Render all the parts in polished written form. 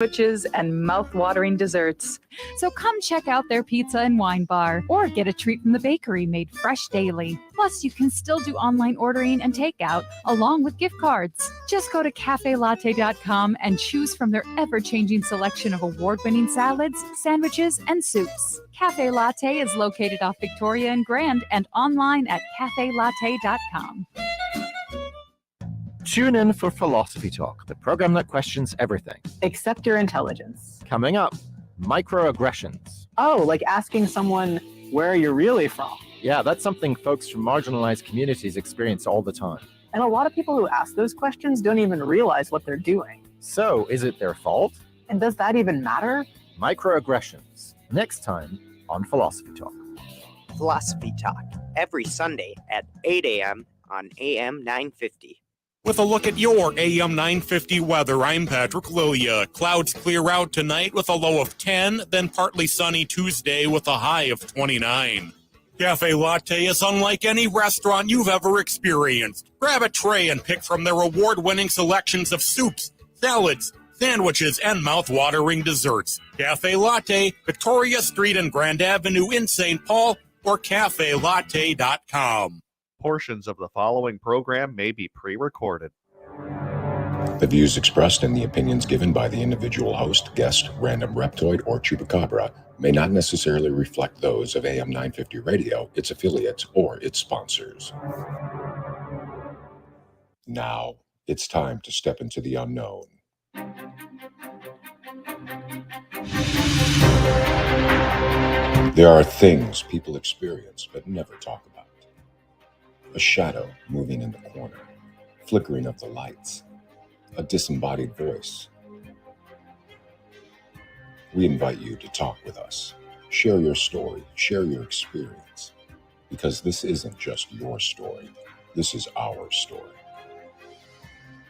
sandwiches, and mouth-watering desserts. So come check out their pizza and wine bar, or get a treat from the bakery made fresh daily. Plus, you can still do online ordering and takeout, along with gift cards. Just go to cafelatte.com and choose from their ever-changing selection of award-winning salads, sandwiches, and soups. Cafe Latte is located off Victoria and Grand and online at cafelatte.com. Tune in for Philosophy Talk, the program that questions everything. Except your intelligence. Coming up, microaggressions. Oh, like asking someone where you're really from. Yeah, that's something folks from marginalized communities experience all the time. And a lot of people who ask those questions don't even realize what they're doing. So, is it their fault? And does that even matter? Microaggressions. Next time on Philosophy Talk. Philosophy Talk, every Sunday at 8 a.m. on AM 950. With a look at your AM 950 weather, I'm Patrick Lilia. Clouds clear out tonight with a low of 10, then partly sunny Tuesday with a high of 29. Cafe Latte is unlike any restaurant you've ever experienced. Grab a tray and pick from their award-winning selections of soups, salads, sandwiches, and mouth-watering desserts. Cafe Latte, Victoria Street and Grand Avenue in St. Paul, or cafelatte.com. Portions of the following program may be pre-recorded. The views expressed and the opinions given by the individual host, guest, random reptoid, or chupacabra may not necessarily reflect those of AM 950 Radio, its affiliates, or its sponsors. Now, it's time to step into the unknown. There are things people experience but never talk about. A shadow moving in the corner, flickering of the lights, a disembodied voice. We invite you to talk with us. Share your story, share your experience, because this isn't just your story, this is our story.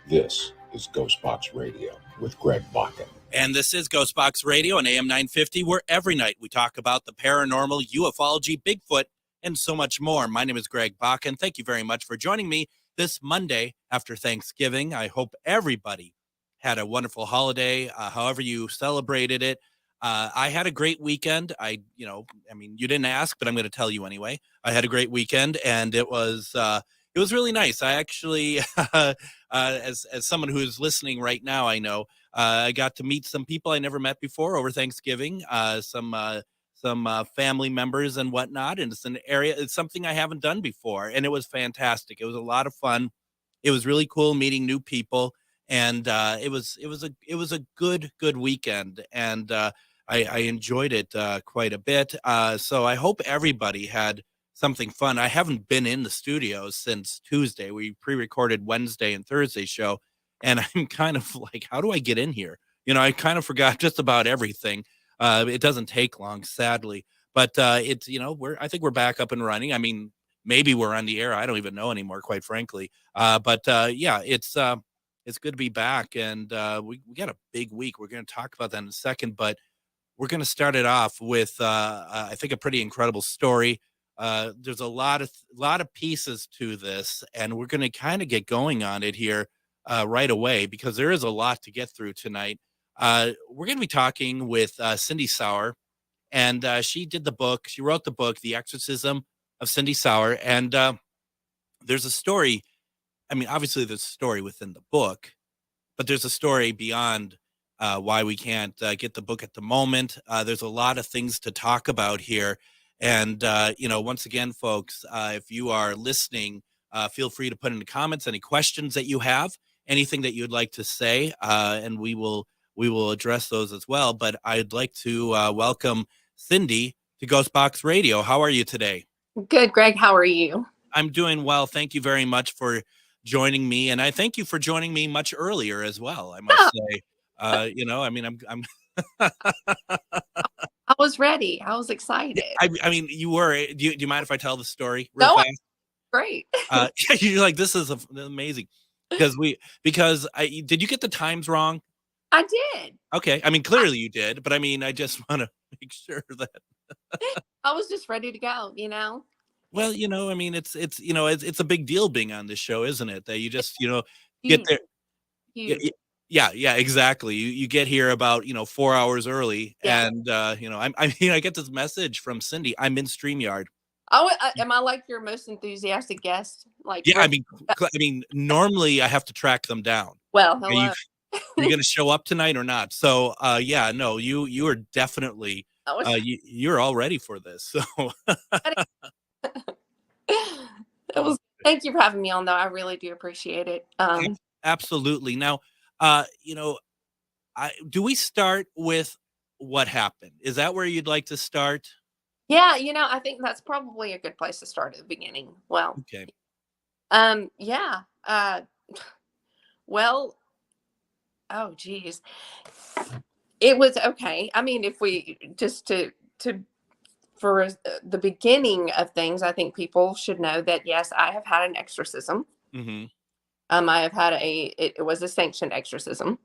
This is GhostBox Radio with Greg Bakun. And this is GhostBox Radio on AM 950, where every night we talk about the paranormal, ufology, Bigfoot, and so much more. My name is Greg Bakun. Thank you very much for joining me this Monday after Thanksgiving. I hope everybody had a wonderful holiday, however you celebrated it. I had a great weekend. You didn't ask, but I'm going to tell you anyway. I had a great weekend, and it was really nice. I actually, as someone who is listening right now, I know I got to meet some people I never met before over Thanksgiving. Some family members and whatnot, and it's something I haven't done before, and it was fantastic. It was a lot of fun. It was really cool meeting new people, and it was a good weekend, and I enjoyed it quite a bit. So I hope everybody had something fun. I haven't been in the studio since Tuesday. We pre-recorded Wednesday and Thursday show, and I'm kind of like, how do I get in here? I kind of forgot just about everything. It doesn't take long, sadly, but I think we're back up and running. I mean, maybe we're on the air. I don't even know anymore, quite frankly. Yeah, it's good to be back, and we got a big week. We're going to talk about that in a second, but we're going to start it off with I think a pretty incredible story. There's a lot of pieces to this, and we're going to kind of get going on it here right away because there is a lot to get through tonight. We're going to be talking with Cindy Sauer, and she wrote the book, The Exorcism of Cindy Sauer, and there's a story. I mean, obviously there's a story within the book, but there's a story beyond why we can't get the book at the moment. There's a lot of things to talk about here, and once again, folks, if you are listening, feel free to put in the comments any questions that you have, anything that you'd like to say, and we will address those as well. But I'd like to welcome Cindy to GhostBox Radio. How are you today? Good, Greg. How are you? I'm doing well. Thank you very much for joining me. And I thank you for joining me much earlier as well, I must say. I'm I was ready. I was excited. I mean, you were. Do you mind if I tell the story real fast? Great. You're like, this is amazing. Because did you get the times wrong? I did. Okay. I mean, clearly you did, but I mean, I just want to make sure that I was just ready to go, Well, I mean, it's a big deal being on this show, isn't it? That you just, get there. Yeah, exactly. You get here about 4 hours early, Yeah. and I get this message from Cindy. I'm in StreamYard. Oh, am I like your most enthusiastic guest? Like, Yeah, normally I have to track them down. well, Are you hello. going to show up tonight or not? So, yeah, no, you are definitely I was you're all ready for this. So, it was. Thank you for having me on, though. I really do appreciate it. absolutely. Now, do we start with what happened? Is that where you'd like to start? Yeah, I think that's probably a good place to start at the beginning. Well, Okay. yeah. Well, oh, geez. It was okay. I mean, if we just to for the beginning of things, I think people should know that yes, I have had an exorcism. Mm-hmm. I have had it was a sanctioned exorcism.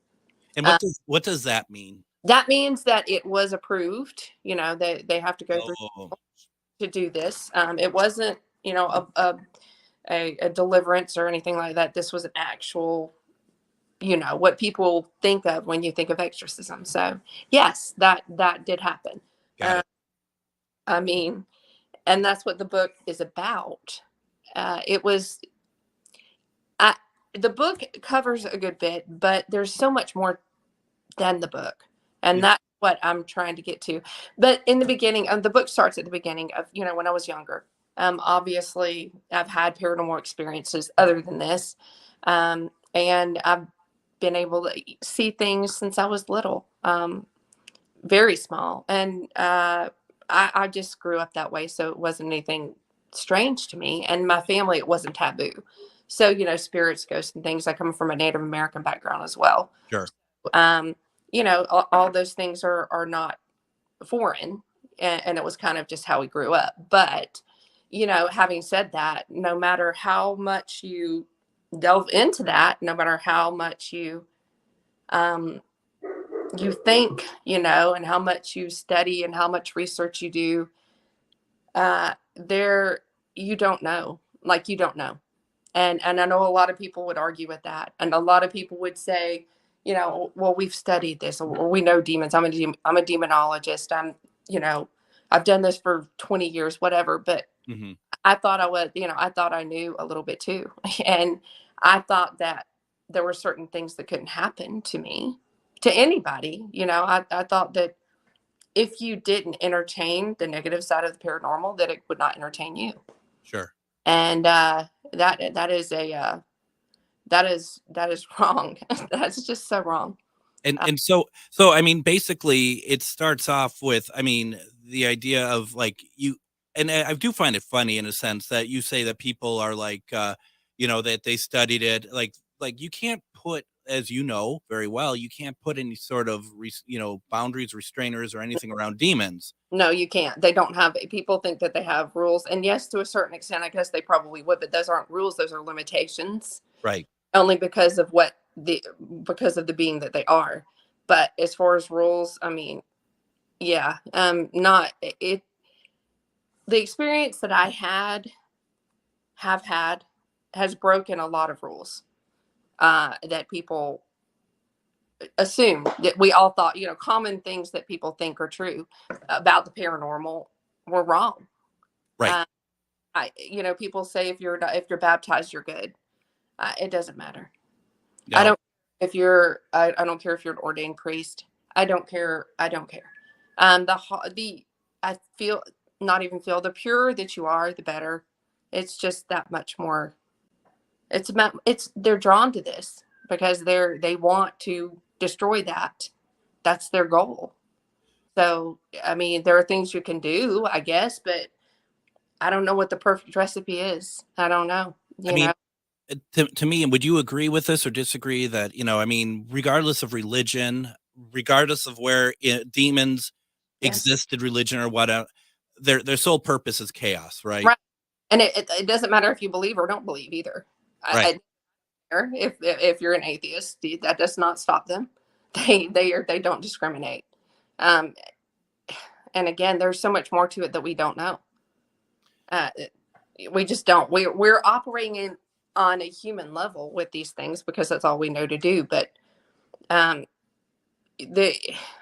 And what does that mean? That means that it was approved. They have to go through to do this. It wasn't, a deliverance or anything like that. This was an actual, what people think of when you think of exorcism. So yes, that did happen. Got it. I mean, and that's what the book is about. It was, the book covers a good bit, but there's so much more than the book. And Yeah. that's what I'm trying to get to. But in the beginning, the book starts at the beginning of, when I was younger. Obviously, I've had paranormal experiences other than this. And I've been able to see things since I was little, very small. And I just grew up that way. So it wasn't anything strange to me. And my family, it wasn't taboo. So, spirits, ghosts, and things. I come from a Native American background as well. Sure. All those things are not foreign, and it was kind of just how we grew up. But, having said that, no matter how much you delve into that, no matter how much you think, and how much you study and how much research you do, you don't know. Like, you don't know. And I know a lot of people would argue with that. And a lot of people would say, well, we've studied this, or we know demons. I'm a demonologist. I've done this for 20 years, whatever. But Mm-hmm. I thought I thought I knew a little bit too. And I thought that there were certain things that couldn't happen to me, to anybody. I thought that if you didn't entertain the negative side of the paranormal, that it would not entertain you. Sure. And that is wrong. That's just so wrong. And so I mean, basically it starts off with, the idea of like you, and I do find it funny in a sense that you say that people are like, that they studied it. Like you can't put, as you know very well, you can't put any sort of, boundaries, restrainers, or anything around demons. No, you can't. They don't have, people think that they have rules. And yes, to a certain extent, I guess they probably would, but those aren't rules. Those are limitations. Right. Only because of because of the being that they are. But as far as rules, yeah, not it. The experience that I have had has broken a lot of rules that people assume, that we all thought, common things that people think are true about the paranormal were wrong. Right. People say if you're baptized, you're good. It doesn't matter. No. I don't I don't care if you're an ordained priest. I don't care. I feel, not even feel, the purer that you are, the better. It's just that much more. They're drawn to this because they want to destroy that. That's their goal. So, there are things you can do, I guess, but I don't know what the perfect recipe is. I don't know. To me, and would you agree with this or disagree that, regardless of religion, regardless of where demons existed, religion or whatever, their sole purpose is chaos, right? Right. And it doesn't matter if you believe or don't believe either. Right. If you're an atheist, that does not stop them. They don't discriminate. And again, there's so much more to it that we don't know. We just don't. We're operating on a human level with these things because that's all we know to do. But um,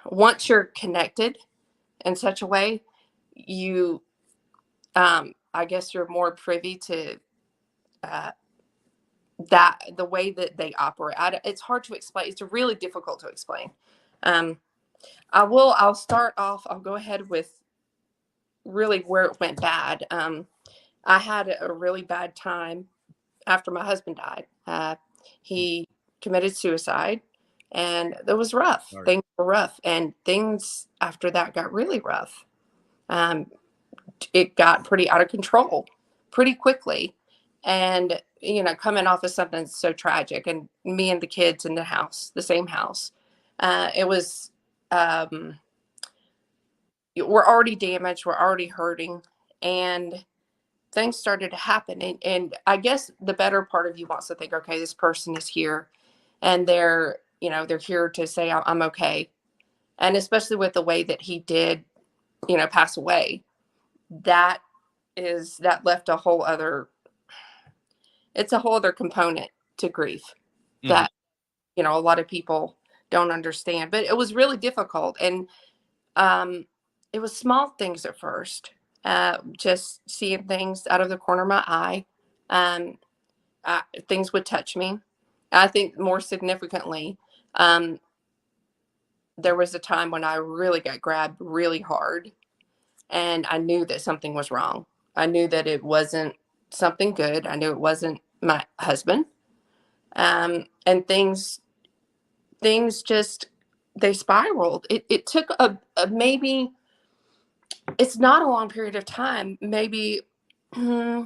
once you're connected in such a way, you, I guess you're more privy to that the way that they operate. It's hard to explain. It's really difficult to explain. I'll start off. I'll go ahead with really where it went bad. I had a really bad time after my husband died. He committed suicide, and it was rough. Sorry. Things were rough, and things after that got really rough. It got pretty out of control pretty quickly. And, coming off of something so tragic, and me and the kids in the same house, it was, we're already damaged, we're already hurting, and things started to happen. And I guess the better part of you wants to think, okay, this person is here, and they're here to say I'm okay. And especially with the way that he did, pass away, that left a whole other component to grief that, a lot of people don't understand. But it was really difficult. And it was small things at first, just seeing things out of the corner of my eye. Things would touch me. I think more significantly, there was a time when I really got grabbed really hard, and I knew that something was wrong. I knew that it wasn't something good. I knew it wasn't my husband. And things just, they spiraled. It took a maybe, it's not a long period of time, maybe 5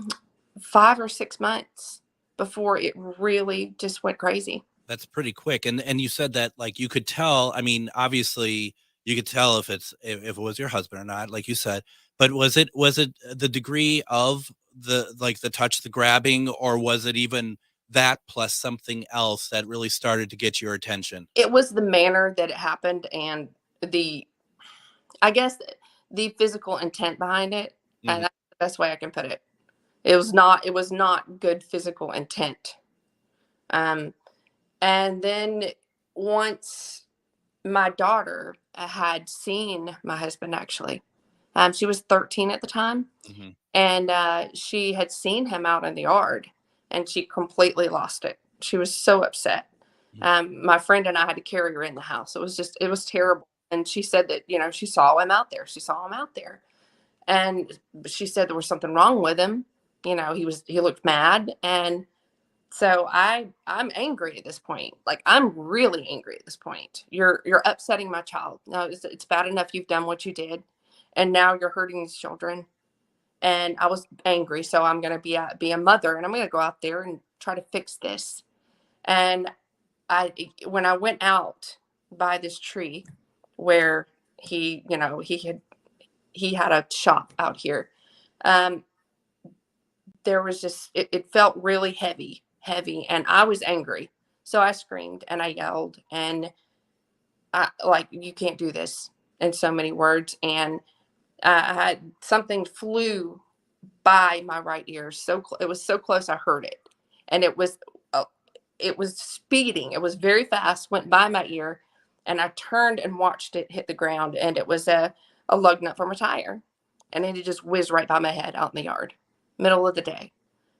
or 6 months before it really just went crazy. That's pretty quick. And you said that, like, you could tell, I mean, obviously you could tell if it was your husband or not, like you said, but was it the degree of the touch, the grabbing, or was it even that plus something else that really started to get your attention? It was the manner that it happened, and I guess the physical intent behind it. And that's the best way I can put it. It was not good physical intent. And then once my daughter had seen my husband, actually, she was 13 at the time, and she had seen him out in the yard, and she completely lost it. She was so upset. My friend and I had to carry her in the house. It was terrible. And she said that, she saw him out there. She saw him out there. And she said there was something wrong with him. He looked mad. And so I'm angry at this point. Like, I'm really angry at this point. You're upsetting my child. No, it's bad enough you've done what you did, and now you're hurting these children. And I was angry. So I'm going to be a mother, and I'm going to go out there and try to fix this. And when I went out by this tree where he had a shop out here, there was just, it felt really heavy, and I was angry. So I screamed and I yelled, and you can't do this, in so many words. And I had something flew by my right ear. It was so close, I heard it. And it was speeding. It was very fast, went by my ear, and I turned and watched it hit the ground. And it was a lug nut from a tire, and it just whizzed right by my head out in the yard, middle of the day.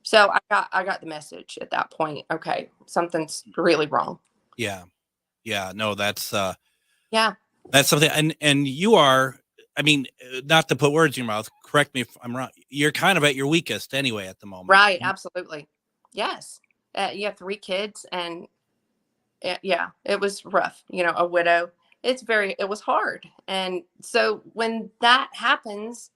So I got the message at that point. Okay, something's really wrong. Yeah. No, that's yeah, that's something. And you are, I mean, not to put words in your mouth, correct me if I'm wrong, you're kind of at your weakest anyway at the moment. Right. Absolutely. Yes. You have 3 kids, and yeah, it was rough. A widow. It was hard. And so when that happens,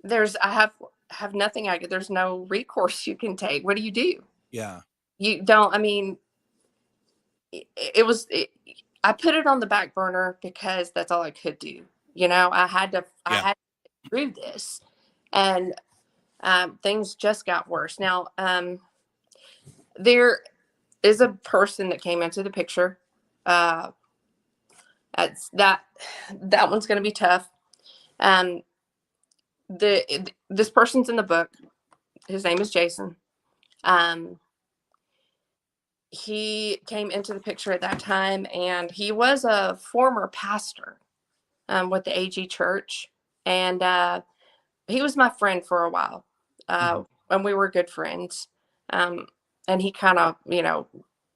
I have nothing. There's no recourse you can take. What do you do? Yeah. You don't, I mean, I put it on the back burner because that's all I could do. I had to get through this, and things just got worse. Now, there is a person that came into the picture. That one's going to be tough. This person's in the book. His name is Jason. he came into the picture at that time, and he was a former pastor with the AG Church, and he was my friend for a while, and we were good friends. And he kind of,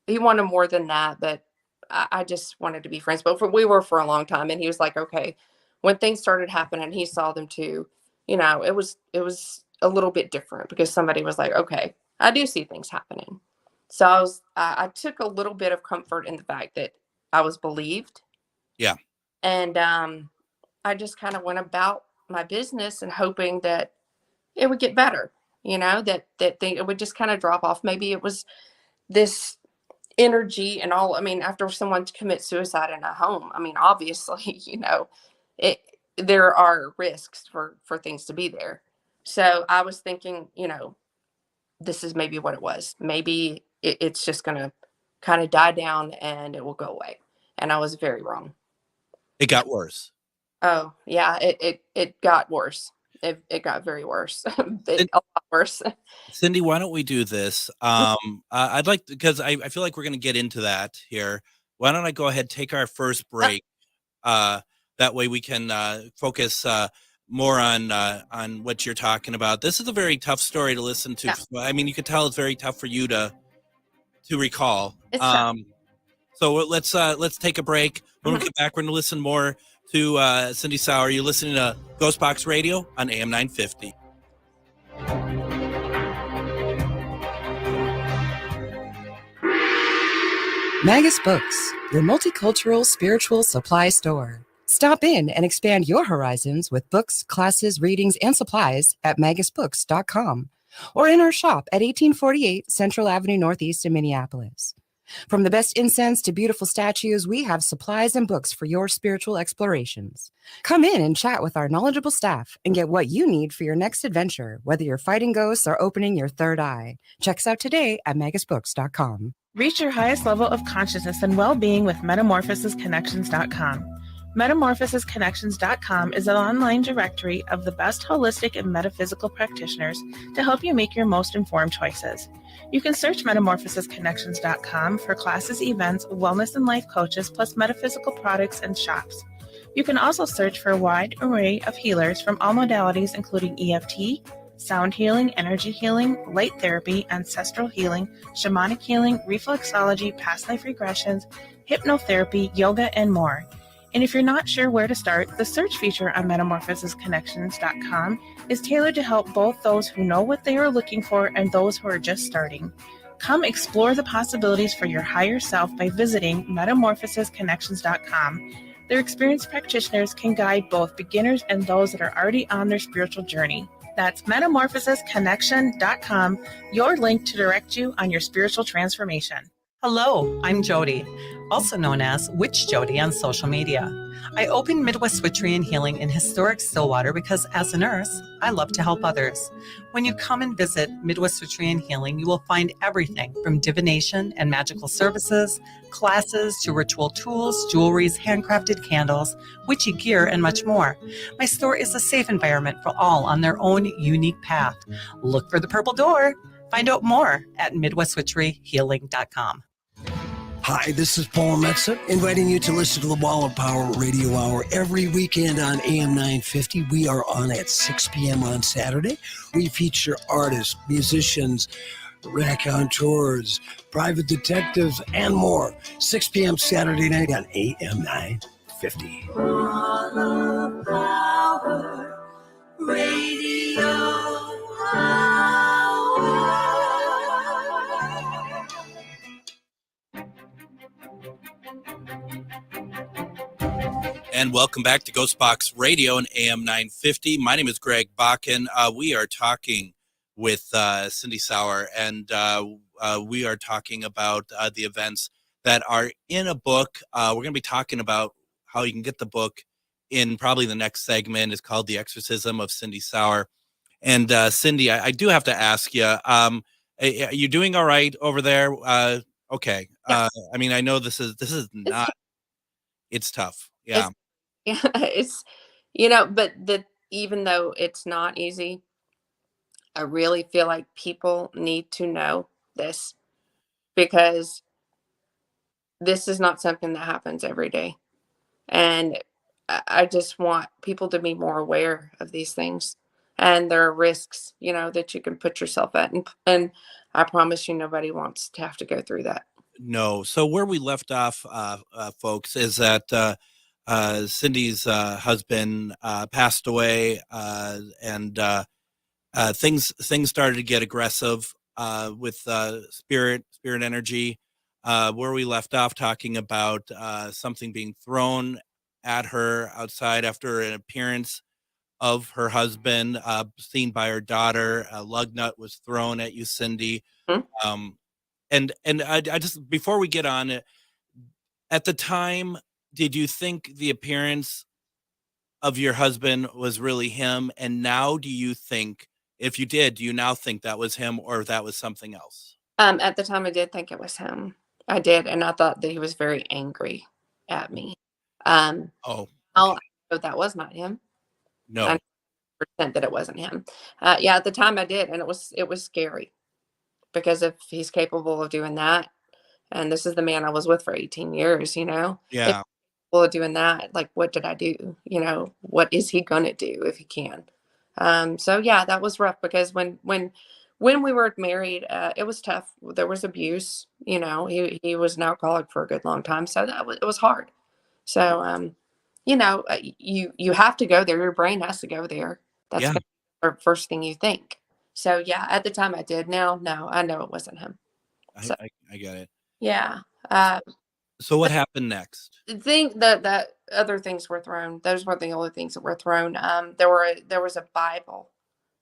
he wanted more than that, but I just wanted to be friends. But we were for a long time, and he was like, okay. When things started happening, he saw them too. It was a little bit different because somebody was like, okay, I do see things happening. So I took a little bit of comfort in the fact that I was believed. Yeah. And I just kind of went about my business and hoping that it would get better, that it would just kind of drop off. Maybe it was this energy and all. I mean, after someone commits suicide in a home, I mean, obviously, there are risks for things to be there. So I was thinking, this is maybe what it was. Maybe it's just going to kind of die down and it will go away. And I was very wrong. It got worse. Oh yeah, it got worse. It got very worse. A lot worse. Cindy, why don't we do this? I'd like, because I feel like we're going to get into that here. Why don't I go ahead, take our first break? That way we can focus more on what you're talking about. This is a very tough story to listen to. Yeah. I mean, you can tell it's very tough for you to recall. So let's take a break. When we get back, we're going to listen more to Cindy Sauer. You're listening to GhostBox Radio on AM 950. Magus Books, your multicultural spiritual supply store. Stop in and expand your horizons with books, classes, readings, and supplies at magusbooks.com or in our shop at 1848 Central Avenue Northeast in Minneapolis. From the best incense to beautiful statues, we have supplies and books for your spiritual explorations. Come in and chat with our knowledgeable staff and get what you need for your next adventure, whether you're fighting ghosts or opening your third eye. Check us out today at magusbooks.com. Reach your highest level of consciousness and well-being with metamorphosisconnections.com. Metamorphosisconnections.com is an online directory of the best holistic and metaphysical practitioners to help you make your most informed choices. You can search metamorphosisconnections.com for classes, events, wellness and life coaches, plus metaphysical products and shops. You can also search for a wide array of healers from all modalities, including EFT, sound healing, energy healing, light therapy, ancestral healing, shamanic healing, reflexology, past life regressions, hypnotherapy, yoga, and more. And if you're not sure where to start, the search feature on metamorphosisconnections.com is tailored to help both those who know what they are looking for and those who are just starting. Come explore the possibilities for your higher self by visiting metamorphosisconnections.com. Their experienced practitioners can guide both beginners and those that are already on their spiritual journey. That's metamorphosisconnection.com, your link to direct you on your spiritual transformation. Hello, I'm Jody, also known as Witch Jody on social media. I opened Midwest Witchery and Healing in historic Stillwater because as a nurse, I love to help others. When you come and visit Midwest Witchery and Healing, you will find everything from divination and magical services, classes to ritual tools, jewelries, handcrafted candles, witchy gear, and much more. My store is a safe environment for all on their own unique path. Look for the purple door. Find out more at MidwestWitcheryHealing.com. Hi, this is Paul Metza, inviting you to listen to the Wall of Power Radio Hour every weekend on AM 950. We are on at 6 p.m. on Saturday. We feature artists, musicians, raconteurs, private detectives, and more. 6 p.m. Saturday night on AM 950. Wall of Power Radio Hour. And welcome back to GhostBox Radio and AM 950. My name is Greg Bakun. We are talking with Cindy Sauer, and we are talking about the events that are in a book. We're going to be talking about how you can get the book in probably the next segment. It's called The Exorcism of Cindy Sauer. And Cindy, I do have to ask you, are you doing all right over there? Okay. I mean, I know this is not, it's tough. Yeah. It's, but even though it's not easy, I really feel like people need to know this because this is not something that happens every day. And I just want people to be more aware of these things. And there are risks, that you can put yourself at. And I promise you, nobody wants to have to go through that. No. So where we left off, folks, is that Cindy's husband passed away, and things started to get aggressive with spirit energy. Where we left off talking about something being thrown at her outside after an appearance of her husband, seen by her daughter. A lug nut was thrown at you, Cindy. Mm-hmm. And I just, before we get on it, at the time, did you think the appearance of your husband was really him? And now do you think, if you did, do you now think that was him or that was something else? At the time, I did think it was him. I did. And I thought that he was very angry at me. Okay. I'll know that was not him. No. 100% that it wasn't him. Yeah, at the time I did. And it was scary. Because if he's capable of doing that, and this is the man I was with for 18 years, Yeah. if he's capable of doing that, like, what did I do? What is he going to do if he can? So yeah, that was rough because when we were married, it was tough. There was abuse, he was an alcoholic for a good long time. So it was hard. So, you have to go there. Your brain has to go there. That's the first thing you think. So yeah, at the time I did. Now, no, I know it wasn't him. So, I get it. Yeah. So what happened next? I think that other things were thrown. Those weren't the only things that were thrown. There was a Bible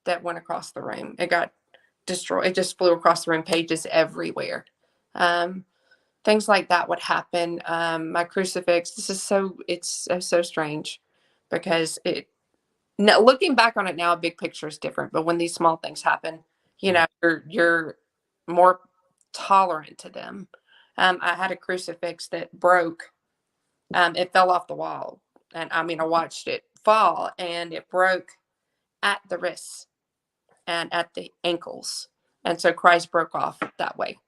that went across the room. It got destroyed. It just flew across the room, pages everywhere. Things like that would happen. My crucifix. It's so strange because now, looking back on it now, a big picture is different. But when these small things happen, you're more tolerant to them. I had a crucifix that broke. It fell off the wall, and I watched it fall, and it broke at the wrists and at the ankles, and so Christ broke off that way.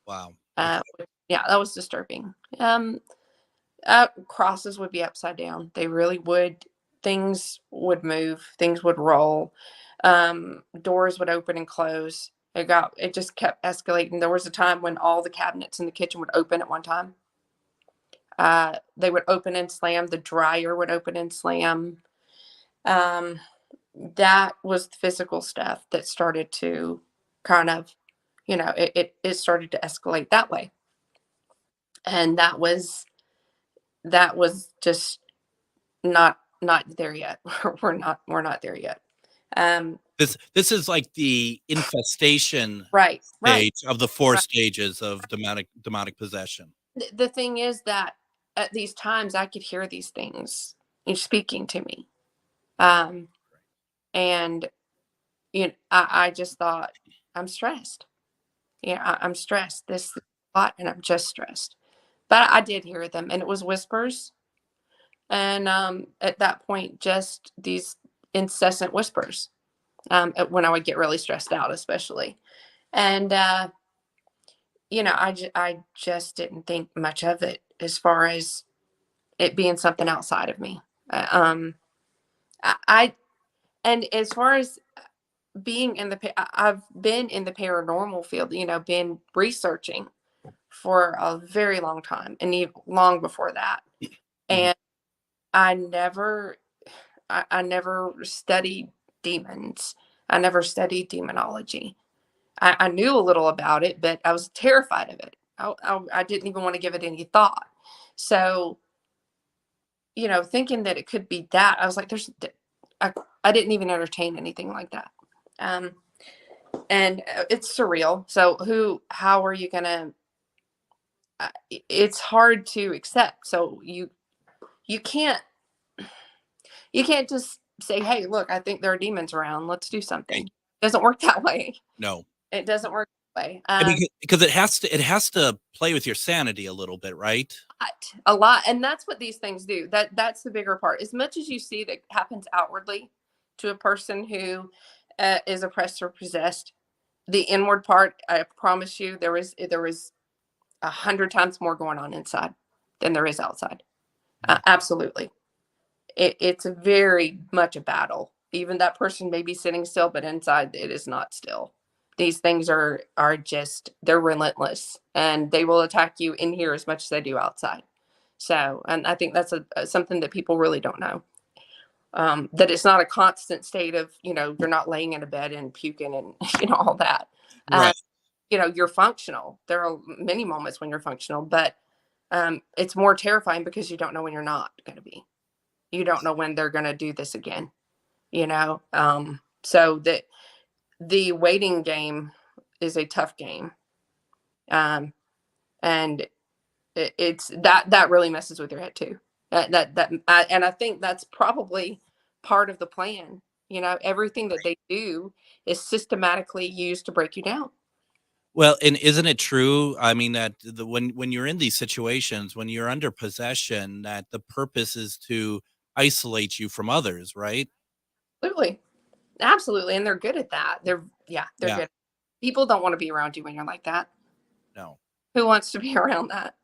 Wow. Yeah, that was disturbing. Crosses would be upside down. They really would. Things would move, things would roll, doors would open and close. It just kept escalating. There was a time when all the cabinets in the kitchen would open at one time. They would open and slam. The dryer would open and slam. That was the physical stuff that started to kind of, it started to escalate that way. And that was just not there yet. We're not there yet. This is like the infestation stage of the four stages of demonic possession. The thing is that at these times I could hear these things speaking to me. And I just thought, I'm stressed. I'm stressed. This is a lot, and I'm just stressed. But I did hear them, and it was whispers. And at that point, just these incessant whispers when I would get really stressed out, especially. And, I just didn't think much of it as far as it being something outside of me. And as far as being I've been in the paranormal field, been researching for a very long time, and even long before that. And I never studied demons. I never studied demonology. I knew a little about it, but I was terrified of it. I didn't even want to give it any thought. So, thinking that it could be that, I was like, I didn't even entertain anything like that. And it's surreal. So how are you going to, it's hard to accept. So you can't just say, hey, look, I think there are demons around. Let's do something. It doesn't work that way. No, it doesn't work that way. Because it has to play with your sanity a little bit, right? A lot. And that's what these things do. That's the bigger part. As much as you see that happens outwardly to a person who is oppressed or possessed, the inward part, I promise you, there was 100 times more going on inside than there is outside. Absolutely. It's very much a battle. Even that person may be sitting still, but inside it is not still. These things are just, they're relentless, and they will attack you in here as much as they do outside. So, and I think that's something that people really don't know. That it's not a constant state of, you're not laying in a bed and puking and, all that. Right. You're functional. There are many moments when you're functional, but it's more terrifying because you don't know when you're not going to be. You don't know when they're going to do this again, so the waiting game is a tough game. And it's that really messes with your head too. And I think that's probably part of the plan. Everything that they do is systematically used to break you down. Well, and isn't it true? I mean, that when you're in these situations, when you're under possession, that the purpose is to isolate you from others, right? Absolutely. And they're good at that. They're good. People don't want to be around you when you're like that. No. Who wants to be around that?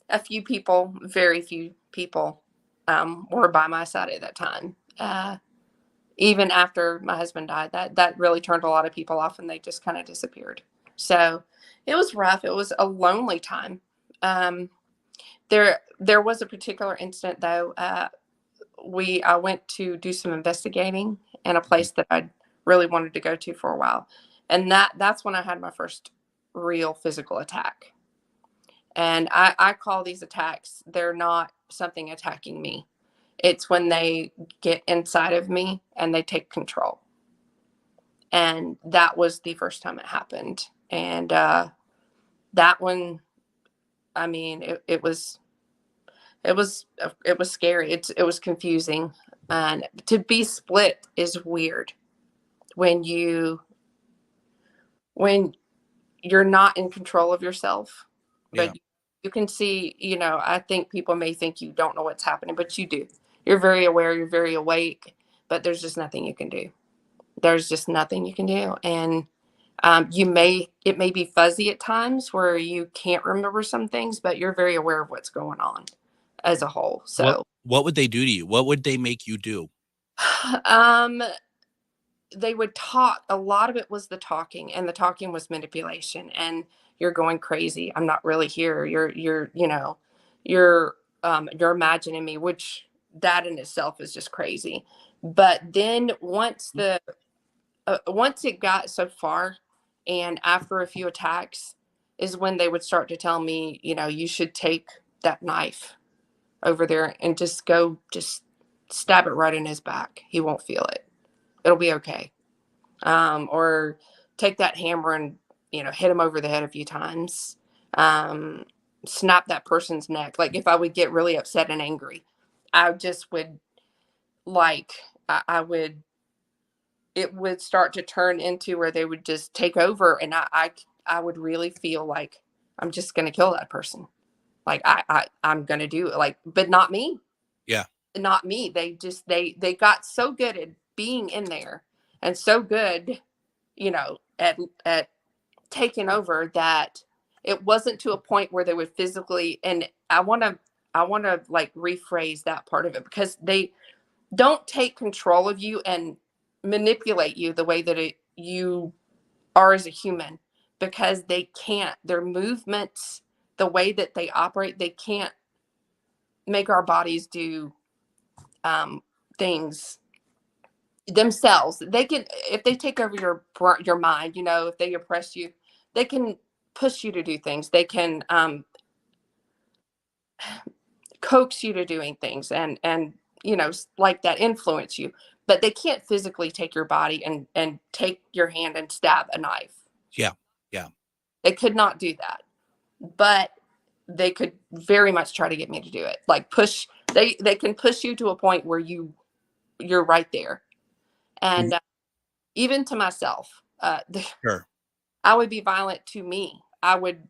A few people, very few people, were by my side at that time. Even after my husband died, that really turned a lot of people off, and they just kind of disappeared. So it was rough. It was a lonely time. There was a particular incident though. I went to do some investigating in a place that I really wanted to go to for a while. And that's when I had my first real physical attack. And I call these attacks, they're not something attacking me. It's when they get inside of me and they take control. And that was the first time it happened. And that one, I mean, it was scary. It was confusing. And to be split is weird when you're not in control of yourself. But you can see, I think people may think you don't know what's happening, but you do. You're very aware, you're very awake, but there's just nothing you can do. There's just nothing you can do. And it may be fuzzy at times where you can't remember some things, but you're very aware of what's going on as a whole. So what would they do to you? What would they make you do? They would talk. A lot of it was the talking, and the talking was manipulation, and you're going crazy. I'm not really here. You're imagining me, which that in itself is just crazy. But then once it got so far, and after a few attacks, is when they would start to tell me, you should take that knife over there and just stab it right in his back. He won't feel it. It'll be okay. Or take that hammer and, hit him over the head a few times. Snap that person's neck. Like if I would get really upset and angry, I just would it would start to turn into where they would just take over. And I would really feel like I'm just going to kill that person. Like I'm going to do it, but not me. Yeah. Not me. They got so good at being in there and so good, at taking over that it wasn't to a point where they would physically, and I want to rephrase that part of it, because they don't take control of you and manipulate you the way that you are as a human, because they can't. Their movements, the way that they operate, they can't make our bodies do things themselves. They can, if they take over your mind, if they oppress you, they can push you to do things. They can coax you to doing things and like that, influence you. But they can't physically take your body and take your hand and stab a knife. Yeah. They could not do that. But they could very much try to get me to do it. Like push, they can push you to a point where you're right there. And even to myself, Sure. I would be violent to me. I would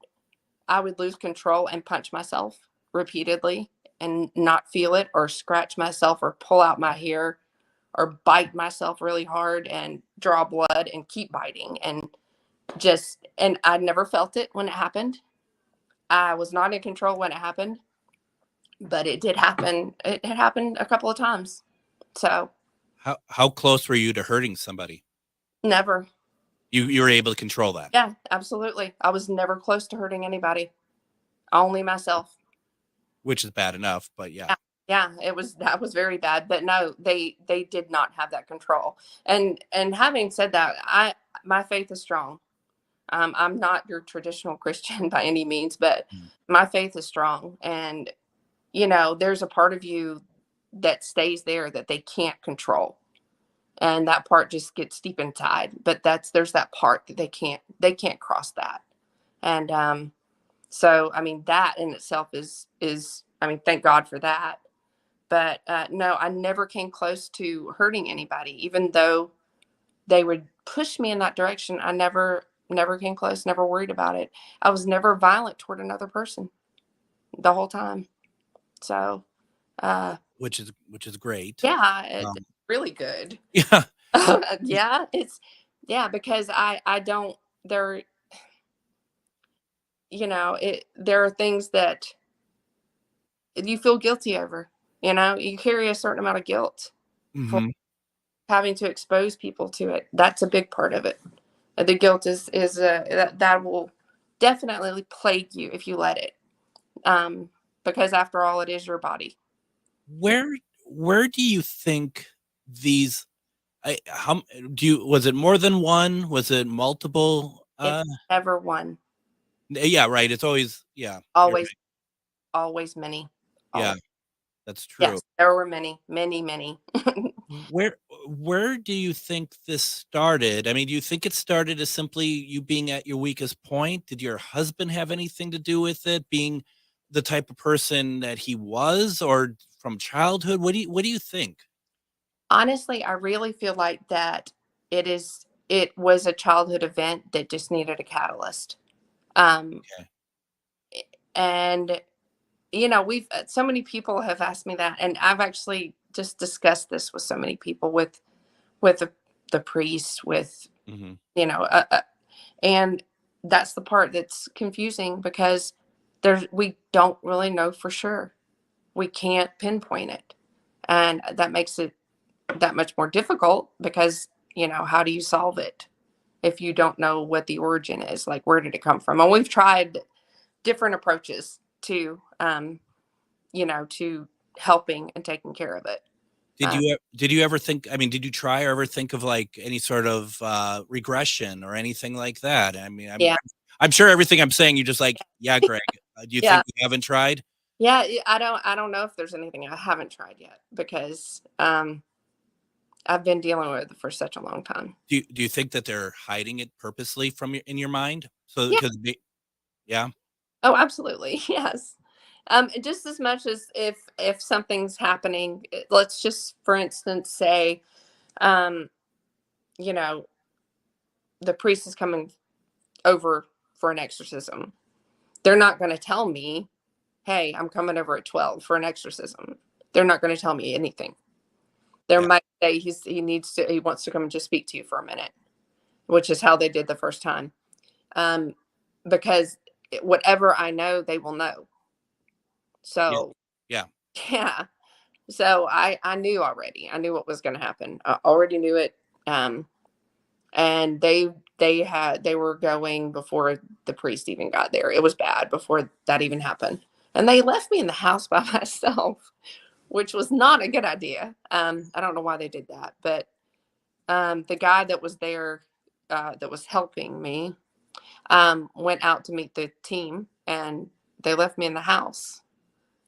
lose control and punch myself repeatedly and not feel it, or scratch myself, or pull out my hair, or bite myself really hard and draw blood and keep biting. And and I never felt it when it happened. I was not in control when it happened, but it did happen. It had happened a couple of times. So How close were you to hurting somebody? never. You were able to control that. Yeah, absolutely. I was never close to hurting anybody. Only myself. Which is bad enough, but yeah. Yeah, that was very bad. But no, they did not have that control. And having said that, my faith is strong. I'm not your traditional Christian by any means, but my faith is strong. And there's a part of you that stays there that they can't control. And that part just gets deep inside. But there's that part that they can't cross that. And so I mean that in itself is I mean, thank God for that. But no, I never came close to hurting anybody, even though they would push me in that direction. I never came close, never worried about it. I was never violent toward another person the whole time. So which is great. Yeah, it's really good. Yeah. Yeah, because I don't there there are things that you feel guilty over. You carry a certain amount of guilt for having to expose people to it. That's a big part of it. The guilt is that will definitely plague you if you let it. Because after all, it is your body. Where do you think these was it more than one? Was it multiple? It's never one. Yeah, right. It's always always many. Yeah. That's true. Yes, there were many. Where do you think this started? I mean, do you think it started as simply you being at your weakest point? Did your husband have anything to do with it, being the type of person that he was, or from childhood? What do you think? Honestly, I really feel like that it was a childhood event that just needed a catalyst. Okay. And we've so many people have asked me that, and I've actually just discussed this with so many people, with the priest, with and that's the part that's confusing, because we don't really know for sure. We can't pinpoint it, and that makes it that much more difficult, because how do you solve it if you don't know what the origin is? Like, where did it come from? And we've tried different approaches to to helping and taking care of it. Did you ever think, I mean, did you try or ever think of like any sort of regression or anything like that? I mean, I'm sure everything I'm saying, you're just like, yeah, Greg, do you think you haven't tried? Yeah, I don't know if there's anything I haven't tried yet, because I've been dealing with it for such a long time. Do you think that they're hiding it purposely in your mind? So yeah. Oh, absolutely. Yes. Just as much as if something's happening, let's just, for instance, say, the priest is coming over for an exorcism. They're not going to tell me, hey, I'm coming over at 12 for an exorcism. They're not going to tell me anything. There might say he wants to come and just speak to you for a minute, which is how they did the first time. Because whatever I know, they will know. So yeah. So I knew already. I knew what was going to happen. I already knew it. And they were going before the priest even got there. It was bad before that even happened. And they left me in the house by myself, which was not a good idea. I don't know why they did that, but the guy that was there, that was helping me, went out to meet the team, and they left me in the house.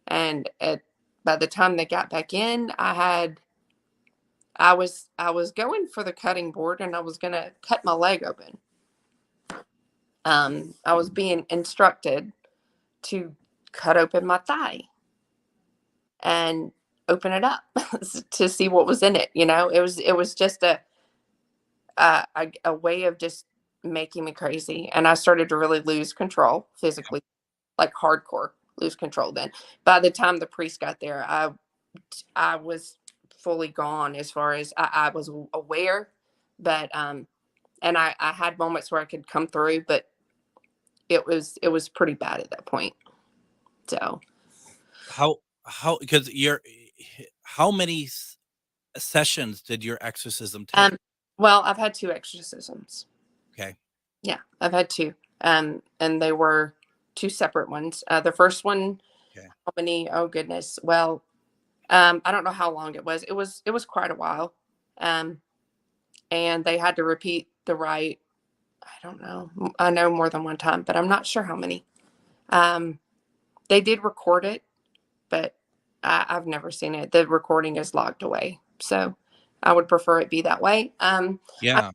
And by the time they got back in, I was going for the cutting board, and I was going to cut my leg open. I was being instructed to cut open my thigh and open it up to see what was in it. It was just a way of just making me crazy. And I started to really lose control physically, like hardcore lose control. Then by the time the priest got there, I was fully gone, as far as I was aware, but And I had moments where I could come through, but it was pretty bad at that point. So because how many sessions did your exorcism take? Well, I've had 2 exorcisms. Okay. Yeah, I've had 2. And they were 2 separate ones. The first one, how many? Oh goodness. Well, I don't know how long it was. It was quite a while. And they had to repeat the rite. I don't know. I know more than one time, but I'm not sure how many. They did record it, but I've never seen it. The recording is logged away. So I would prefer it be that way. Yeah.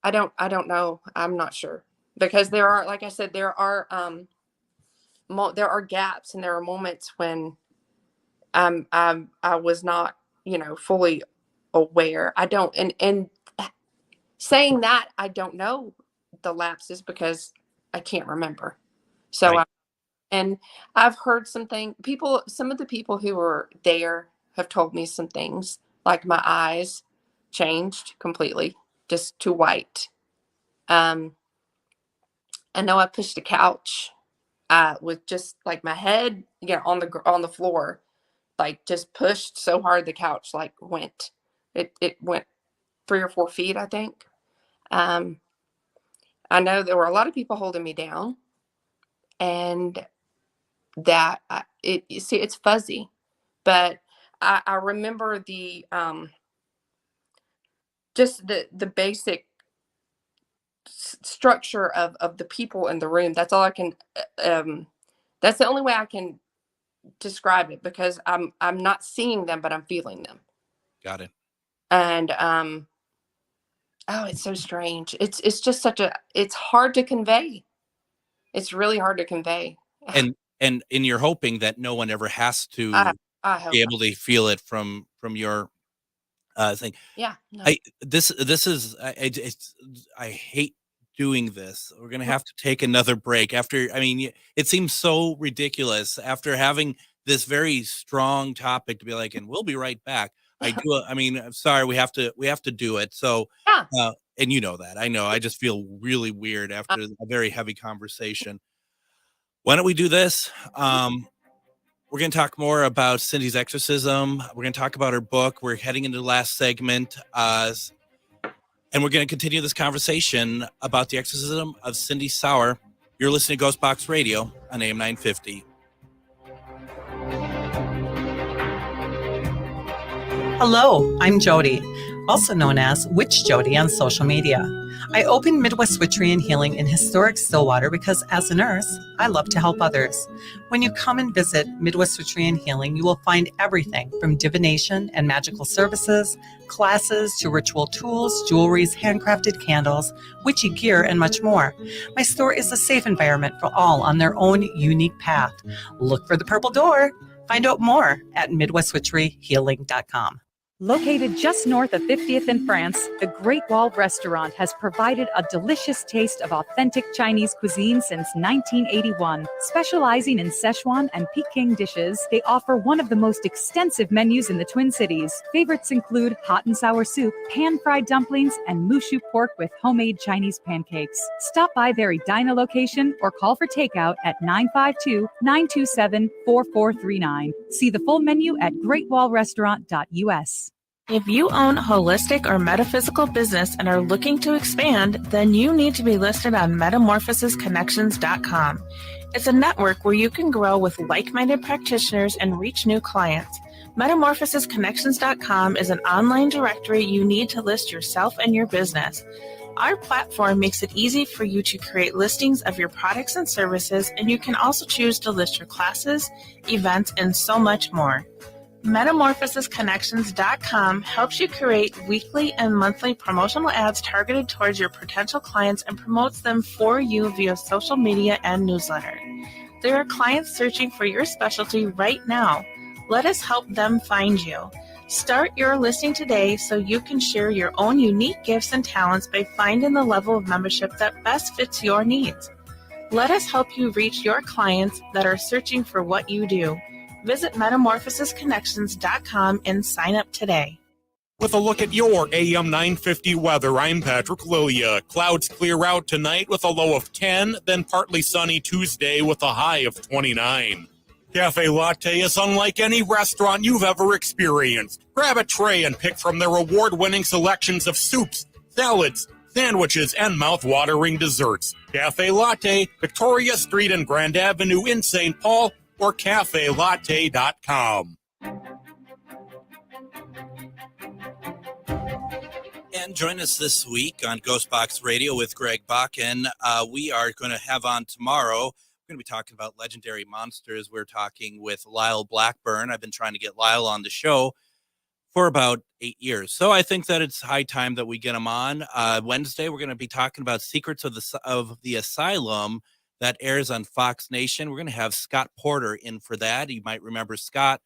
I don't know. I'm not sure, because there are, like I said, there are gaps, and there are moments when I was not, fully aware. I don't, and saying that, I don't know the lapses because I can't remember. So, Right. And I've heard some of the people who were there have told me some things, like my eyes changed completely, just to white. I know I pushed a couch with just like my head, on the floor, like just pushed so hard the couch like went. It went 3 or 4 feet, I think. I know there were a lot of people holding me down, and that it's fuzzy, but I remember the just the basic structure of the people in the room. That's all I can. That's the only way I can describe it, because I'm not seeing them, but I'm feeling them. Got it. And oh, it's so strange. It's just it's hard to convey. It's really hard to convey. And you're hoping that no one ever has to I hope be able to feel it from your thing. Yeah. No. I hate doing this. We're going to have to take another break it seems so ridiculous after having this very strong topic to be like, and we'll be right back. I'm sorry, we have to do it. So, yeah. And you know that, I know, I just feel really weird after a very heavy conversation. Why don't we do this? We're going to talk more about Cindy's exorcism. We're going to talk about her book. We're heading into the last segment. And we're going to continue this conversation about the exorcism of Cindy Sauer. You're listening to GhostBox Radio on AM 950. Hello, I'm Jody, also known as Witch Jody on social media. I opened Midwest Witchery and Healing in historic Stillwater because as a nurse, I love to help others. When you come and visit Midwest Witchery and Healing, you will find everything from divination and magical services, classes to ritual tools, jewelries, handcrafted candles, witchy gear, and much more. My store is a safe environment for all on their own unique path. Look for the purple door. Find out more at MidwestWitcheryHealing.com. Located just north of 50th in France, the Great Wall Restaurant has provided a delicious taste of authentic Chinese cuisine since 1981. Specializing in Szechuan and Peking dishes, they offer one of the most extensive menus in the Twin Cities. Favorites include hot and sour soup, pan-fried dumplings, and mushu pork with homemade Chinese pancakes. Stop by their Edina location or call for takeout at 952-927-4439. See the full menu at greatwallrestaurant.us. If you own a holistic or metaphysical business and are looking to expand, then you need to be listed on metamorphosisconnections.com. It's a network where you can grow with like-minded practitioners and reach new clients. Metamorphosisconnections.com is an online directory you need to list yourself and your business. Our platform makes it easy for you to create listings of your products and services, and you can also choose to list your classes, events, and so much more. Metamorphosisconnections.com helps you create weekly and monthly promotional ads targeted towards your potential clients and promotes them for you via social media and newsletter. There are clients searching for your specialty right now. Let us help them find you. Start your listing today so you can share your own unique gifts and talents by finding the level of membership that best fits your needs. Let us help you reach your clients that are searching for what you do. Visit metamorphosisconnections.com and sign up today. With a look at your AM 950 weather, I'm Patrick Lilia. Clouds clear out tonight with a low of 10, then partly sunny Tuesday with a high of 29. Cafe Latte is unlike any restaurant you've ever experienced. Grab a tray and pick from their award-winning selections of soups, salads, sandwiches, and mouth-watering desserts. Cafe Latte, Victoria Street and Grand Avenue in St. Paul, or cafelatte.com. And join us this week on GhostBox Radio with Greg Bakun. We are going to have on tomorrow, we're going to be talking about legendary monsters. We're talking with Lyle Blackburn. I've been trying to get Lyle on the show for about 8 years. So I think that it's high time that we get him on. Wednesday, we're going to be talking about Secrets of the Asylum that airs on Fox Nation. We're going to have Scott Porter in for that. You might remember Scott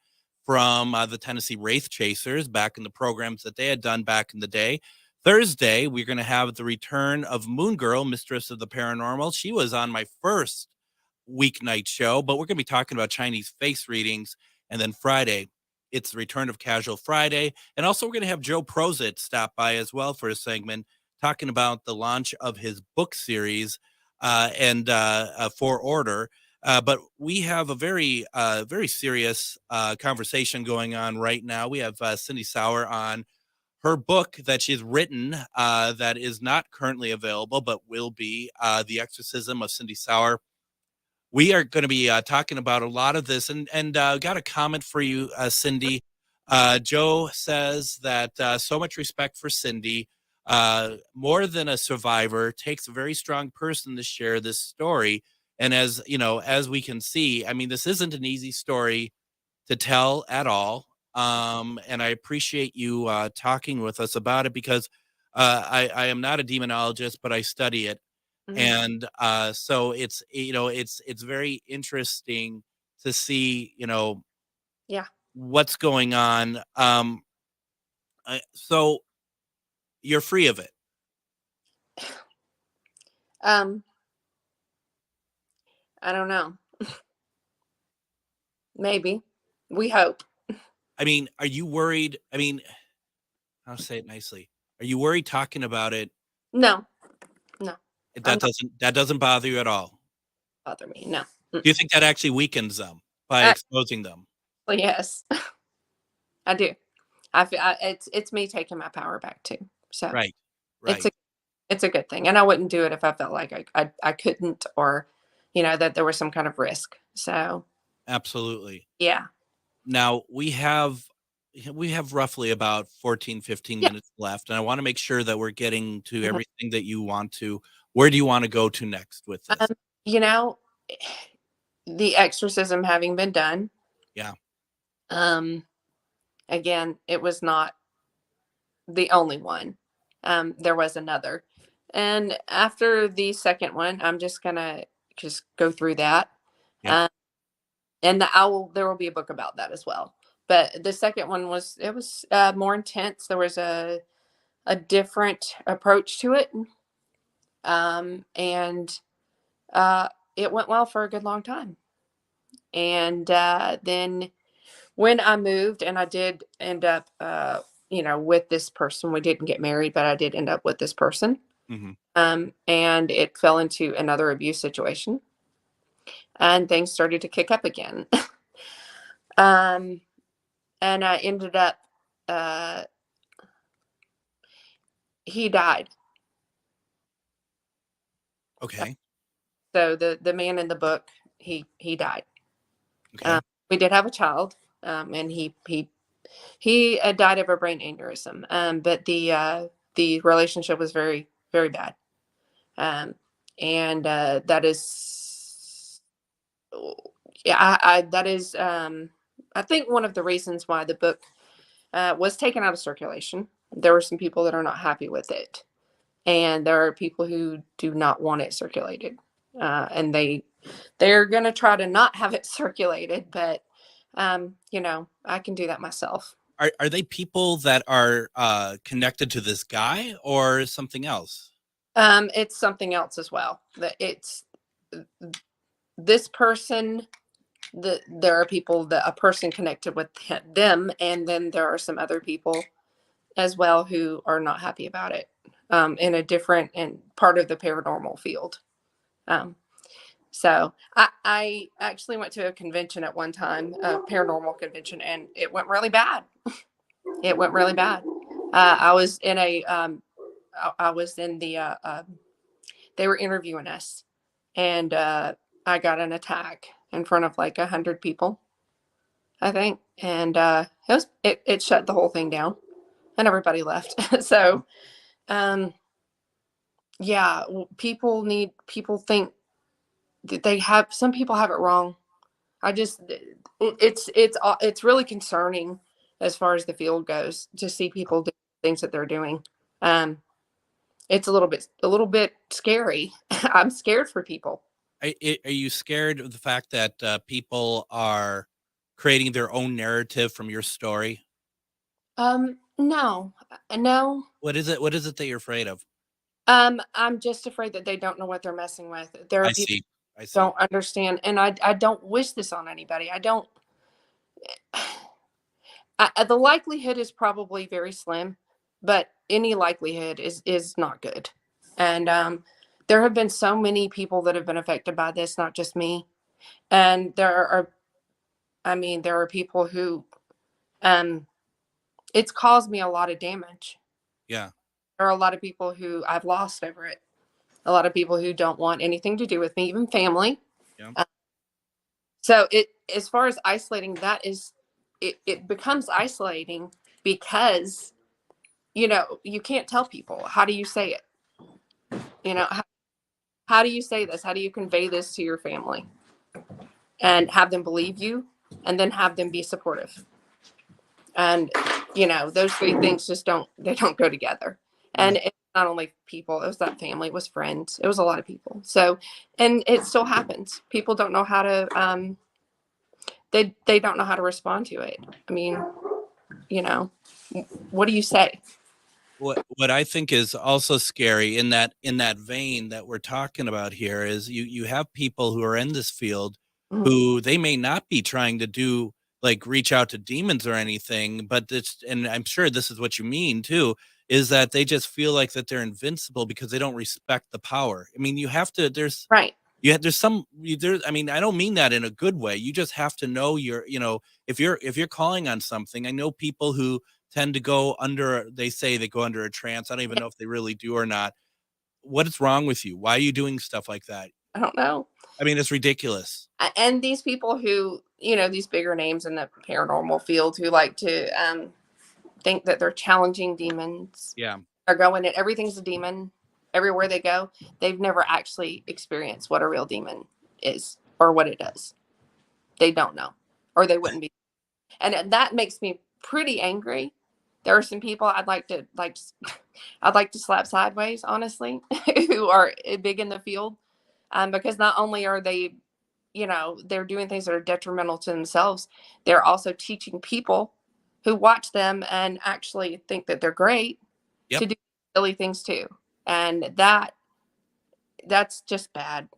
from the Tennessee Wraith Chasers back in the programs that they had done back in the day. Thursday, we're going to have the return of Moon Girl, Mistress of the Paranormal. She was on my first weeknight show, but we're going to be talking about Chinese face readings. And then Friday, it's the return of Casual Friday. And also we're going to have Joe Prozit stop by as well for a segment talking about the launch of his book series and For Order. But we have a very serious conversation going on right now. We have Cindy Sauer on her book that she's written that is not currently available, but will be The Exorcism of Cindy Sauer. We are going to be talking about a lot of this, and got a comment for you, Cindy. Joe says that so much respect for Cindy. More than a survivor, takes a very strong person to share this story. And as you know, as we can see, I mean, this isn't an easy story to tell at all. And I appreciate you talking with us about it because I am not a demonologist, but I study it. And so it's, it's very interesting to see, what's going on. So you're free of it. I don't know. Maybe. We hope. I mean, are you worried? I mean, I'll say it nicely. Are you worried talking about it? No. That doesn't bother you at all. Bother me. No. Do you think that actually weakens them by exposing them? Well, yes, I do. I feel it's me taking my power back too. So right. It's a good thing, and I wouldn't do it if I felt like I couldn't, or that there was some kind of risk. So absolutely. Yeah. Now we have roughly about 15 minutes left, and I want to make sure that we're getting to everything that you want to. Where do you want to go to next with this? The exorcism having been done. Yeah. Again, it was not the only one. There was another. And after the second one, I'm just going to go through that. Yeah. And there will be a book about that as well. But the second one was more intense. There was a different approach to it. And it went well for a good long time. And then when I moved, and I did end up, with this person, we didn't get married, but I did end up with this person. And it fell into another abuse situation, and things started to kick up again. And I ended up, he died. Okay. So the man in the book, he died. Okay. We did have a child, and he died of a brain aneurysm. But the relationship was very, very bad. And that is, that is, I think one of the reasons why the book was taken out of circulation. There were some people that are not happy with it, and there are people who do not want it circulated, and they're going to try to not have it circulated, but I can do that myself. Are they people that are connected to this guy or something else? It's something else as well. It's this person. There are people a person connected with them, and then there are some other people as well who are not happy about it, in a different and part of the paranormal field. So I actually went to a convention at one time, a paranormal convention, and it went really bad. It went really bad. I was in the, they were interviewing us, and I got an attack in front of like 100 people, I think. And it shut the whole thing down and everybody left. So, yeah, people think that some people have it wrong. It's really concerning as far as the field goes to see people do things that they're doing. It's a little bit scary. I'm scared for people. Are you scared of the fact that people are creating their own narrative from your story? No. What is it that you're afraid of? I'm just afraid that they don't know what they're messing with. There are people I see. don't understand, and I don't wish this on anybody. The likelihood is probably very slim, but any likelihood is not good. And there have been so many people that have been affected by this, not just me. And there are people who it's caused me a lot of damage. Yeah. There are a lot of people who I've lost over it. A lot of people who don't want anything to do with me, even family. Yeah. So as far as isolating, it becomes isolating because, you can't tell people. How do you say it? How do you say this? How do you convey this to your family and have them believe you, and then have them be supportive? And, those three things don't go together. And it's not only people, it was that family, it was friends, it was a lot of people. So, and it still happens. People don't know how to, they don't know how to respond to it. I mean, what do you say? What I think is also scary in that vein that we're talking about here is you have people who are in this field who they may not be trying to do like reach out to demons or anything, but and I'm sure this is what you mean too, is that they just feel like that they're invincible because they don't respect the power. I mean, there's right. I don't mean that in a good way. You just have to know if you're calling on something. I know people who tend to go under, they say they go under a trance. I don't even know if they really do or not. What is wrong with you? Why are you doing stuff like that? I don't know. I mean, it's ridiculous. And these people who, these bigger names in the paranormal field who like to think that they're challenging demons. Yeah. Are going and everything's a demon everywhere they go. They've never actually experienced what a real demon is or what it does. They don't know, or they wouldn't be. And that makes me pretty angry. There are some people I'd like to slap sideways, honestly, who are big in the field, because not only are they, they're doing things that are detrimental to themselves, they're also teaching people who watch them and actually think that they're great to do silly things too. And that's just bad.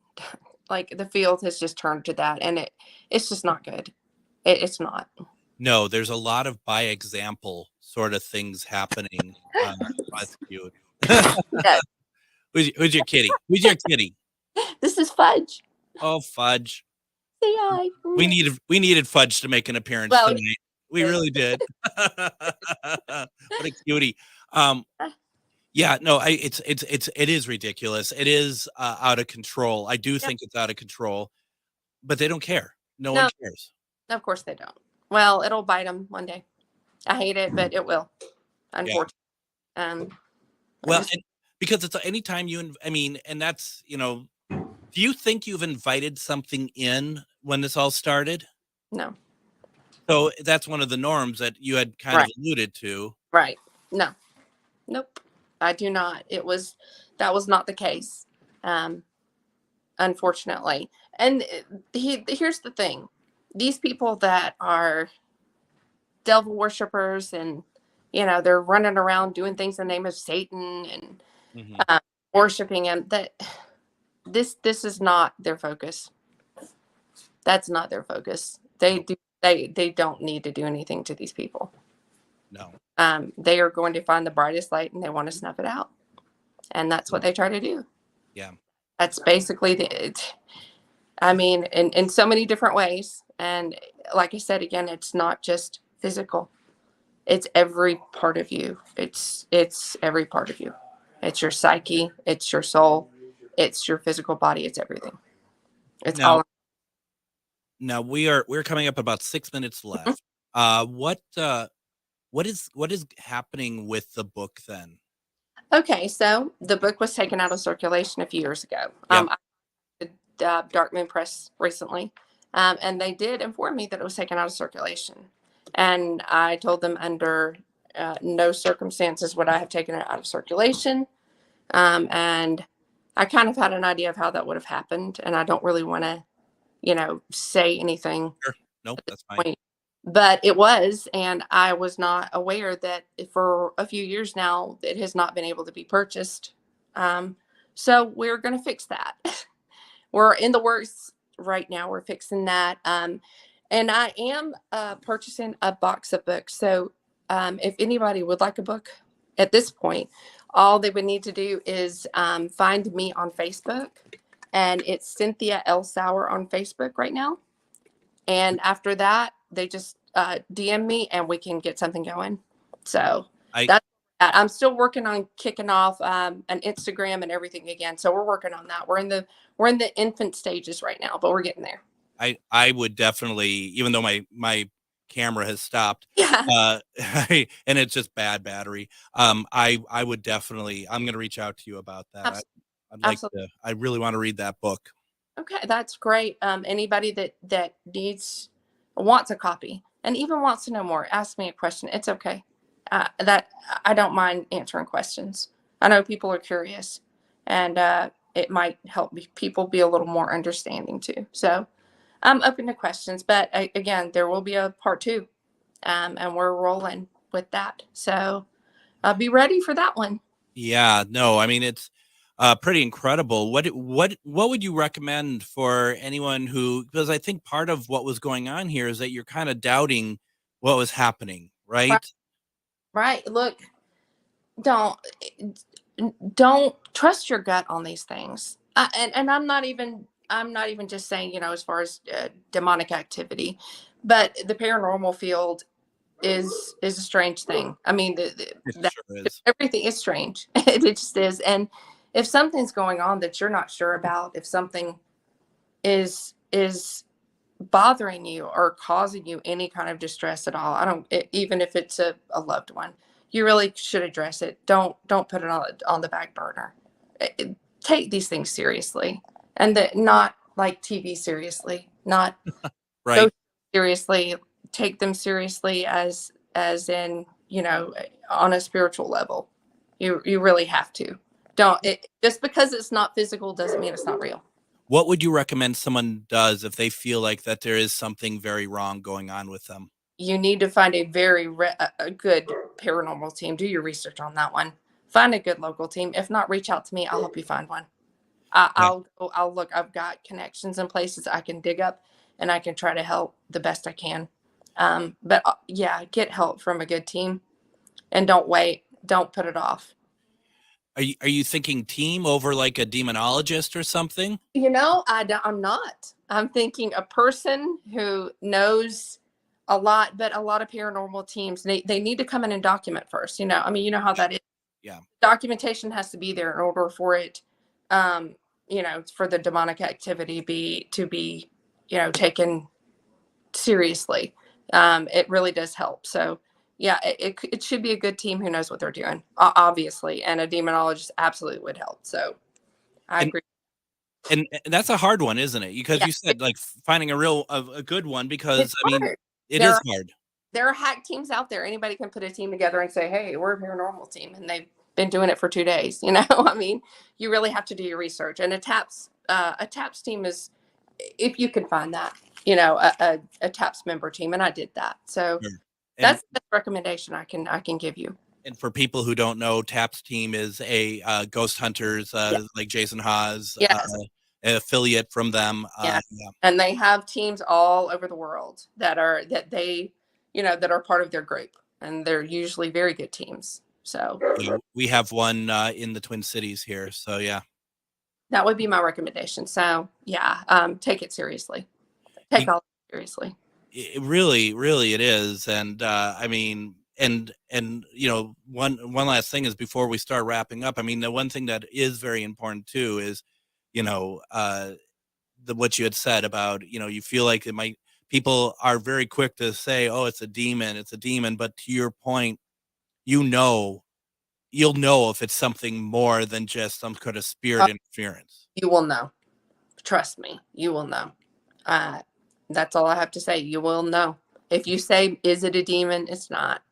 Like the field has just turned to that, and it's just not good. It's not. No, there's a lot of by example sort of things happening. That's cute. Who's your kitty? Who's your kitty? This is Fudge. Oh, Fudge. Say hi. We needed Fudge to make an appearance tonight. We really did. What a cutie. Yeah, no, it is ridiculous. It is out of control. I do think it's out of control, but they don't care. No one cares. Of course they don't. Well, it'll bite them one day. I hate it, but it will. Unfortunately. Yeah. Because it's anytime and that's, do you think you've invited something in when this all started? No. So that's one of the norms that you had kind of alluded to. Right. No. Nope. I do not. That was not the case. Unfortunately. And here's the thing. These people that are devil worshipers and, they're running around doing things in the name of Satan and worshiping him, that this is not their focus. That's not their focus. They don't need to do anything to these people. No. They are going to find the brightest light and they want to snuff it out. And that's what they try to do. Yeah. That's basically in so many different ways. And like I said, again, it's not just physical. It's every part of you. It's every part of you. It's your psyche. It's your soul. It's your physical body. It's everything. It's all. Now we're coming up about 6 minutes left. What is happening with the book then? Okay, so the book was taken out of circulation a few years ago. Yep. I did Dark Moon Press recently, and they did inform me that it was taken out of circulation. And I told them under no circumstances would I have taken it out of circulation. And I kind of had an idea of how that would have happened, and I don't really want to, say anything. Sure. Nope, that's fine. But it was, and I was not aware that for a few years now, it has not been able to be purchased. So we're going to fix that. We're in the works right now. We're fixing that. And I am purchasing a box of books. So if anybody would like a book at this point, all they would need to do is find me on Facebook. And it's Cynthia L. Sauer on Facebook right now. And after that, they just DM me and we can get something going. So I'm still working on kicking off an Instagram and everything again. So we're working on that. We're in the infant stages right now, but we're getting there. I would definitely, even though my camera has stopped, and it's just bad battery. I would definitely, I'm going to reach out to you about that. I really want to read that book. Okay, that's great. Anybody that wants a copy and even wants to know more, ask me a question. It's okay. That I don't mind answering questions. I know people are curious, and it might help people be a little more understanding too. So I'm open to questions. But again, there will be a part 2, and we're rolling with that. So be ready for that one. Yeah, no, I mean it's pretty incredible. What would you recommend for anyone who, because I think part of what was going on here is that you're kind of doubting what was happening, right? Right. Look, don't trust your gut on these things. And I'm not even just saying, as far as demonic activity, but the paranormal field is a strange thing. I mean, everything is strange. It just is. And if something's going on that you're not sure about, if something is bothering you or causing you any kind of distress at all, even if it's a loved one, you really should address it. Don't put it on the back burner. Take these things seriously, and not like TV seriously, not right. Seriously. Take them seriously as in, on a spiritual level. You really have to. Just because it's not physical doesn't mean it's not real. What would you recommend someone does if they feel like that there is something very wrong going on with them? You need to find a very a good paranormal team. Do your research on that one. Find a good local team. If not, reach out to me. I'll help you find one. I'll look. I've got connections in places I can dig up, and I can try to help the best I can. But get help from a good team, and don't wait. Don't put it off. Are you thinking team over like a demonologist or something? I'm not. I'm thinking a person who knows a lot, but a lot of paranormal teams, they need to come in and document first. You know how that is. Yeah. Documentation has to be there in order for it, for the demonic activity to be taken seriously. It really does help. So yeah, it should be a good team who knows what they're doing, obviously, and a demonologist absolutely would help. So I agree. And that's a hard one, isn't it? Because you said like finding a good one, because it is hard. There are hack teams out there. Anybody can put a team together and say, hey, we're a paranormal team, and they've been doing it for 2 days. You really have to do your research. And a TAPS team is, if you can find that, a TAPS member team, and I did that. So that's the recommendation I can give you. And for people who don't know, TAPS team is a ghost hunters like Jason Haas, an affiliate from them. And they have teams all over the world that are part of their group. and they're usually very good teams. So we have one in the Twin Cities here. So yeah, that would be my recommendation. So yeah, take it seriously. Take all seriously. It really it is. And I mean, and you know, one last thing is before we start wrapping up. I mean, the one thing that is very important too is, you know, what you had said about, you know, you feel like it might. People are very quick to say, "Oh, it's a demon," but to your point, you'll know if it's something more than just some kind of spirit interference. You will know. Trust me, you will know. That's all I have to say. You will know. If you say, "Is it a demon?" It's not.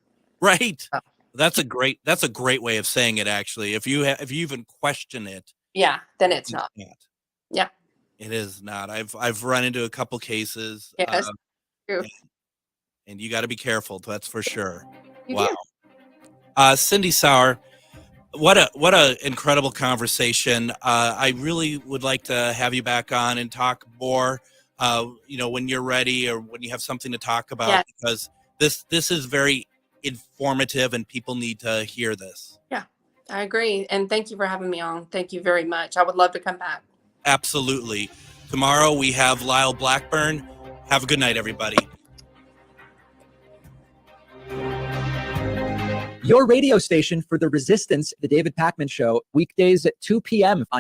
Right. Oh. That's a great way of saying it. Actually, if you even question it, yeah, then it's not. Yeah. It is not. I've run into a couple cases. Yes. And you got to be careful. That's for sure. You wow. Cindy Sauer, what a incredible conversation. I really would like to have you back on and talk more. You know, when you're ready or when you have something to talk about, because this is very informative and people need to hear this. Yeah, I agree. And thank you for having me on. Thank you very much. I would love to come back. Absolutely. Tomorrow we have Lyle Blackburn. Have a good night, everybody. Your radio station for the Resistance, the David Pakman Show, weekdays at 2 p.m. on